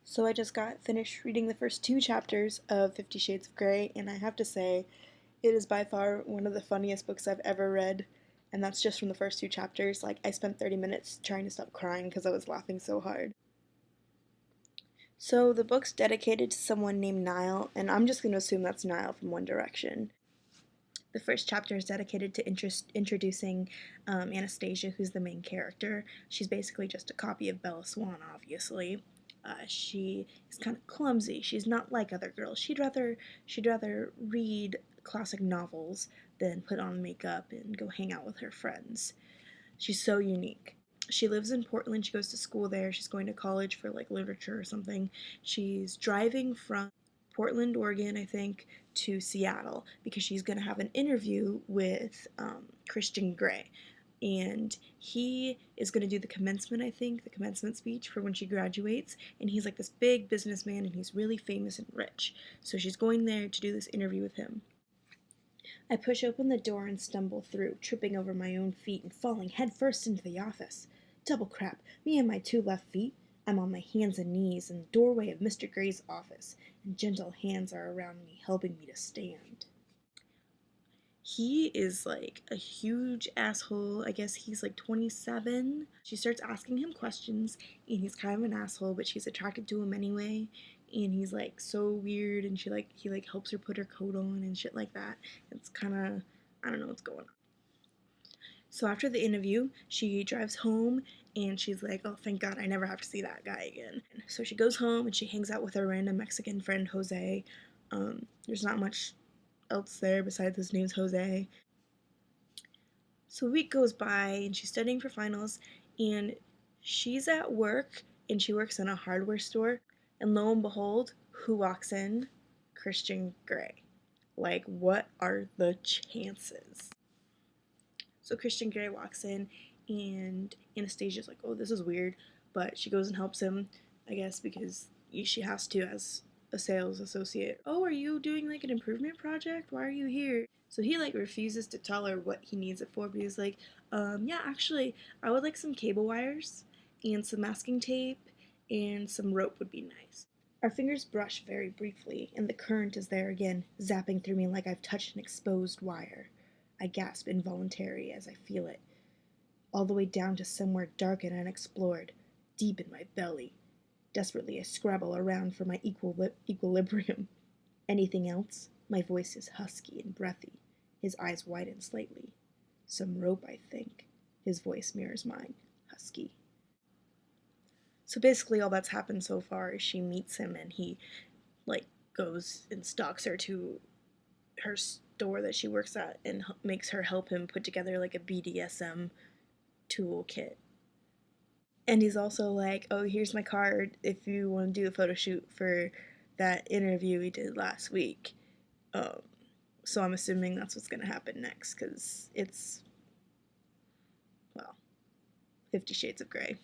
So I just got finished reading the first two chapters of 50 Shades of Grey, and I have to say, it is by far one of the funniest books I've ever read, and that's just from the first two chapters. Like, I spent 30 minutes trying to stop crying because I was laughing so hard. So the book's dedicated to someone named Niall, and I'm just going to assume that's Niall from One Direction. The first chapter is dedicated to introducing Anastasia, who's the main character. She's basically just a copy of Bella Swan, obviously. She is kind of clumsy. She's not like other girls. She'd rather read classic novels than put on makeup and go hang out with her friends. She's so unique. She lives in Portland. She goes to school there. She's going to college for like literature or something. She's driving from Portland, Oregon, I think, to Seattle because she's going to have an interview with Christian Grey. And he is going to do the commencement, I think, the commencement speech for when she graduates. And he's like this big businessman and he's really famous and rich. So she's going there to do this interview with him. I push open the door and stumble through, tripping over my own feet and falling headfirst into the office. Double crap, me and my two left feet. I'm on my hands and knees in the doorway of Mr. Gray's office, and gentle hands are around me, helping me to stand. He is like a huge asshole. I guess he's like 27. She starts asking him questions, and he's kind of an asshole, but she's attracted to him anyway. And he's like so weird, and he helps her put her coat on and shit like that. It's kind of, I don't know what's going on. So after the interview, she drives home and she's like, oh, thank God, I never have to see that guy again. So she goes home and she hangs out with her random Mexican friend, Jose. There's not much else there besides his name's Jose. So a week goes by and she's studying for finals and she's at work and she works in a hardware store. And lo and behold, who walks in? Christian Grey. Like, what are the chances? So Christian Grey walks in, and Anastasia's like, oh, this is weird. But she goes and helps him, I guess, because she has to as a sales associate. Oh, are you doing like an improvement project? Why are you here? So he like refuses to tell her what he needs it for, but he's like, yeah, actually, I would like some cable wires and some masking tape and some rope would be nice. Our fingers brush very briefly, and the current is there again, zapping through me like I've touched an exposed wire. I gasp involuntarily as I feel it, all the way down to somewhere dark and unexplored, deep in my belly. Desperately, I scrabble around for my equilibrium. Anything else? My voice is husky and breathy. His eyes widen slightly. Some rope, I think. His voice mirrors mine, husky. So basically, all that's happened so far is she meets him and he, like, goes and stalks her to her store that she works at and makes her help him put together like a BDSM toolkit. And he's also like, oh, here's my card if you want to do a photo shoot for that interview we did last week. Um, so I'm assuming that's what's going to happen next because it's, well, 50 Shades of Grey.